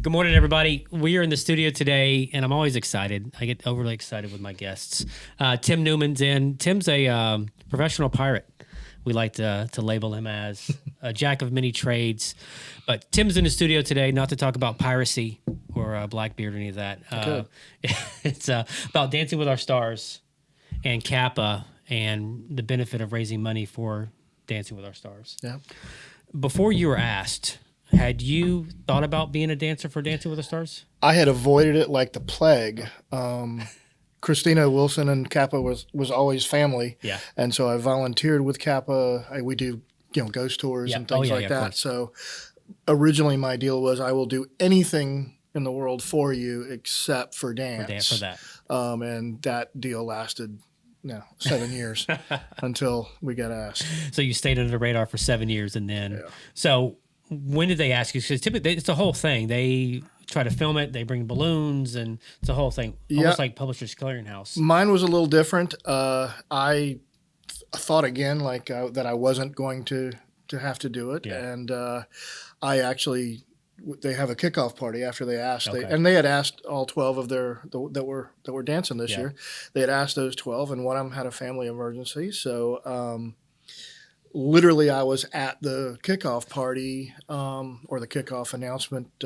Good morning, everybody. We are in the studio today, and I'm always excited. I get overly excited with my guests. Tim Newman's in. Tim's a professional pirate. We like to label him as a jack of many trades. But Tim's in the studio today, not to talk about piracy or Blackbeard or any of that. It's about Dancing with Our Stars and Kappa and the benefit of raising money for Dancing with Our Stars. Yeah. Before you were asked, had you thought about being a dancer for Dancing with the Stars? I had avoided it like the plague. Christina Wilson and Kappa was always family. Yeah. And so I volunteered with Kappa. We do, ghost tours and things like that. So originally my deal was I will do anything in the world for you except for dance. For that. And that deal lasted 7 years until we got asked. So you stayed under the radar for 7 years, and then so when did they ask you? Because typically it's a whole thing. They try to film it. They bring balloons, and it's a whole thing, almost like Publishers Clearinghouse. Mine was a little different. I thought again that I wasn't going to have to do it, and I actually. They have a kickoff party after they asked, and they had asked all 12 of that were dancing this year. They had asked those 12, and one of them had a family emergency. So literally, I was at the kickoff party or the kickoff announcement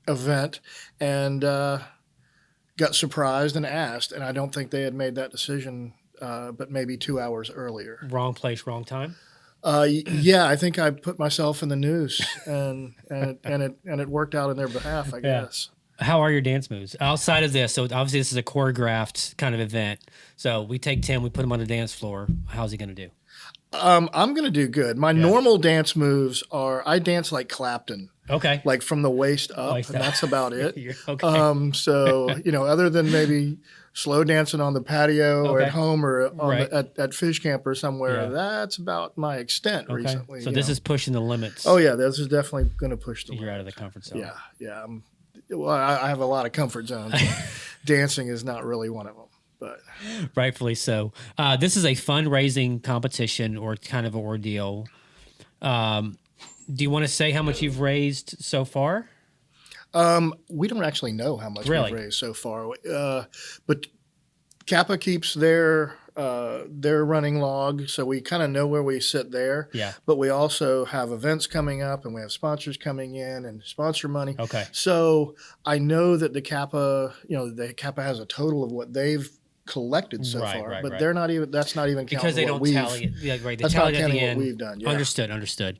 event, and got surprised and asked. And I don't think they had made that decision, but maybe 2 hours earlier. Wrong place, wrong time. Yeah, I think I put myself in the news, and it worked out in their behalf, I guess. How are your dance moves outside of this? So obviously this is a choreographed kind of event. So we take Tim, we put him on the dance floor. How's he going to do? I'm going to do good. My normal dance moves are I dance like Clapton. Okay. Like from the waist up, and that's about it. Okay. So, other than maybe slow dancing on the patio or at home or at fish camp or somewhere, that's about my extent recently. So this is pushing the limits. Oh, yeah, this is definitely going to push the limits. You're out of the comfort zone. Yeah. Well, I have a lot of comfort zones. Dancing is not really one of them. But rightfully so. This is a fundraising competition or kind of ordeal. Do you want to say how much you've raised so far? We don't actually know how much we've raised so far, but Kappa keeps their running log, so we kind of know where we sit there. Yeah. But we also have events coming up, and we have sponsors coming in and sponsor money. Okay. So I know that the Kappa has a total of what they've collected so far, but they're not even. That's not even counting because they don't tally it. Yeah, right. They that's tally not it at the counting end. what we've done. Yeah. Understood.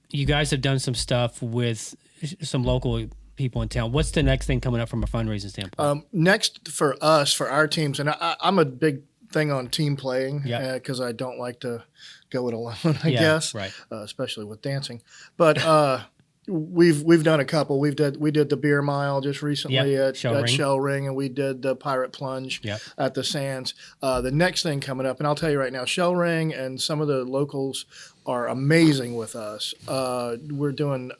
You guys have done some stuff with some local people in town. What's the next thing coming up from a fundraising standpoint? Next for us, for our teams, and I'm a big thing on team playing because I don't like to go it alone. I guess, right. Especially with dancing, but. We've done a couple. We did the beer mile just recently at Shell Ring, and we did the pirate plunge at the Sands. The next thing coming up, and I'll tell you right now, Shell Ring and some of the locals are amazing with us. We're doing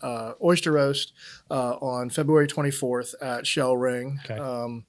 oyster roast on February 24th at Shell Ring. Okay.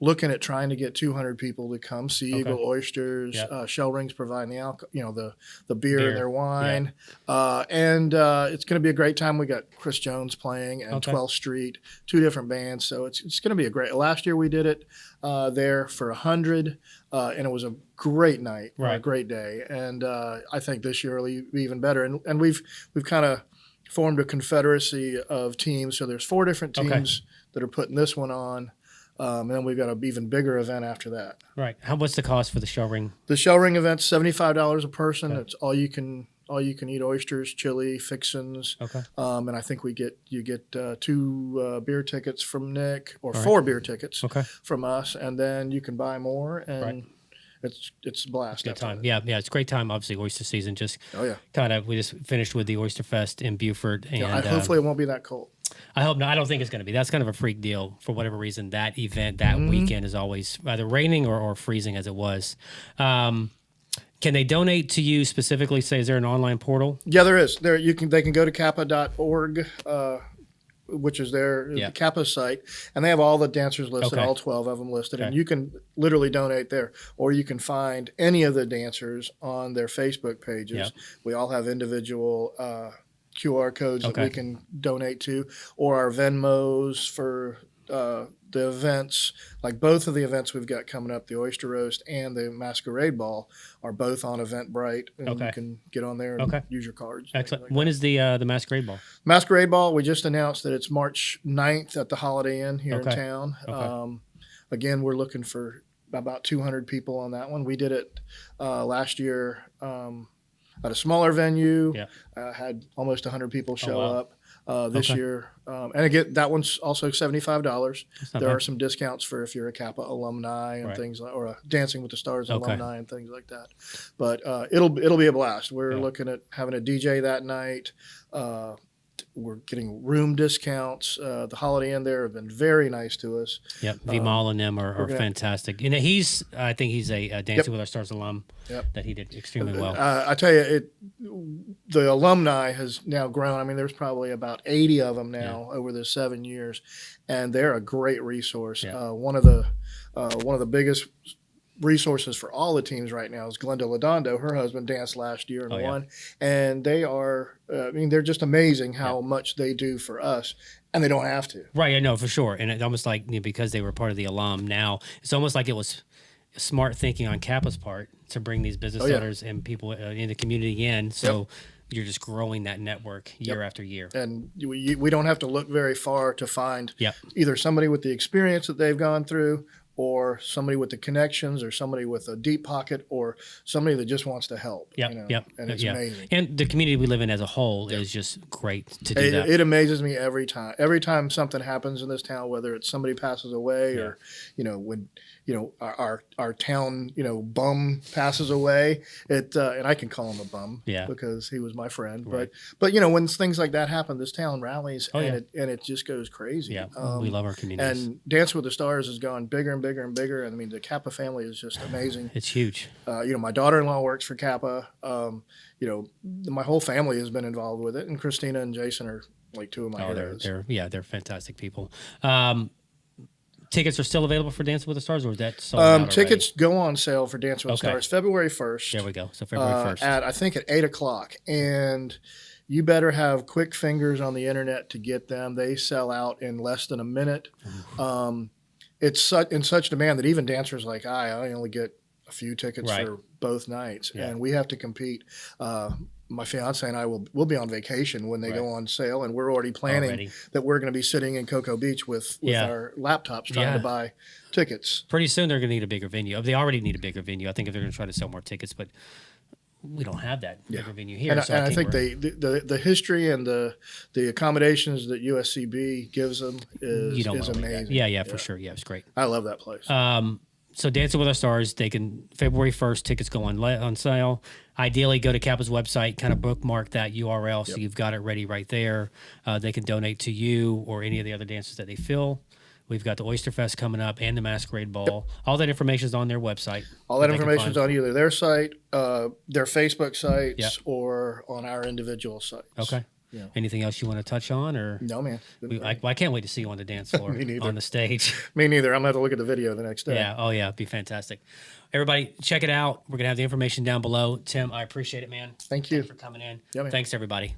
Looking at trying to get 200 people to come. Sea Eagle oysters, Shell Rings providing the alcohol, the beer and their wine, and it's going to be a great time. We got Chris Jones playing and 12th Street, two different bands, so it's going to be a great. Last year we did it there for 100, and it was a great night, a great day, and I think this year will be even better. And we've kind of formed a confederacy of teams, so there's 4 different teams that are putting this one on. And then we've got an even bigger event after that. Right. What's the cost for the Shell Ring? The Shell Ring event's $75 a person. Okay. It's all you can eat oysters, chili, fixins. Okay. And I think you get 2 beer tickets from Nick or 4 beer tickets from us, and then you can buy more and. It's a blast. It's a good time. Yeah, it's a great time. Obviously, oyster season just we just finished with the Oyster Fest in Beaufort. And hopefully it won't be that cold. I hope not. I don't think it's going to be. That's kind of a freak deal for whatever reason. That event, that weekend is always either raining or freezing as it was. Can they donate to you specifically? Say, is there an online portal? Yeah, there is. They can go to kappa.org. Which is their Kappa site, and they have all the dancers listed, all 12 of them listed, and you can literally donate there, or you can find any of the dancers on their Facebook pages. We all have individual QR codes that we can donate to, or our Venmos for the events. Like both of the events we've got coming up, the Oyster Roast and the Masquerade Ball, are both on Eventbrite, and you can get on there and use your cards. Excellent. Like when is the Masquerade Ball? Masquerade Ball, we just announced that it's March 9th at the Holiday Inn here in town. Again, we're looking for about 200 people on that one. We did it last year at a smaller venue. Had almost 100 people show up. This year, and again, that one's also $75. There are some discounts for if you're a Kappa alumni and things like, or a Dancing with the Stars alumni and things like that. But it'll be a blast. We're looking at having a DJ that night. We're getting room discounts. The Holiday Inn there have been very nice to us. Yep, Vimal and them are fantastic. And I think he's a Dancing with Our Stars alum. That he did extremely well. I tell you, the alumni has now grown. I mean, there's probably about 80 of them now over the 7 years, and they're a great resource. One of the biggest resources for all the teams right now is Glenda Lodondo. Her husband danced last year and won, and they are. I mean, they're just amazing how much they do for us, and they don't have to. Right, I know for sure, and it's almost like because they were part of the alum. Now it's almost like it was smart thinking on Kappa's part to bring these business owners and people in the community in. So you're just growing that network year after year. And we don't have to look very far to find either somebody with the experience that they've gone through, or somebody with the connections, or somebody with a deep pocket, or somebody that just wants to help. And it's amazing. And the community we live in as a whole is just great to do that. It amazes me every time. Every time something happens in this town, whether it's somebody passes away or, when our town bum passes away, and I can call him a bum because he was my friend. Right. But when things like that happen, this town rallies and it just goes crazy. We love our communities. And Dancing with the Stars has gone bigger and bigger and bigger. I mean, the Kappa family is just amazing. It's huge. My daughter-in-law works for Kappa. My whole family has been involved with it, and Christina and Jason are like two of my heroes. They're fantastic people. Tickets are still available for Dancing with the Stars, or is that sold out tickets go on sale for Dancing with the Stars February 1st. There we go. So February 1st. I think at 8:00, and you better have quick fingers on the internet to get them. They sell out in less than a minute. It's in such demand that even dancers like I only get a few tickets for both nights, and we have to compete. My fiance and I will be on vacation when they go on sale, and we're already planning that we're going to be sitting in Cocoa Beach with our laptops trying to buy tickets. Pretty soon they're going to need a bigger venue. They already need a bigger venue. I think if they're going to try to sell more tickets, but we don't have that bigger venue here. And I think the history and the accommodations that USCB gives them is amazing. Yeah, for sure. Yeah, it's great. I love that place. So Dancing with Our Stars, they can February 1st, tickets go on sale. Ideally, go to Kappa's website, kind of bookmark that URL so you've got it ready right there. They can donate to you or any of the other dances that they fill. We've got the Oyster Fest coming up and the Masquerade Ball. All that information is on their website. All that information is on either their site, their Facebook sites, or on our individual sites. Okay. Yeah. Anything else you want to touch on, or no, man? I can't wait to see you on the dance floor on the stage. Me neither. I'm gonna have to look at the video the next day. Yeah. Oh yeah, it'd be fantastic. Everybody, check it out. We're gonna have the information down below. Tim, I appreciate it, man. Thank you for coming in. Yeah, thanks everybody.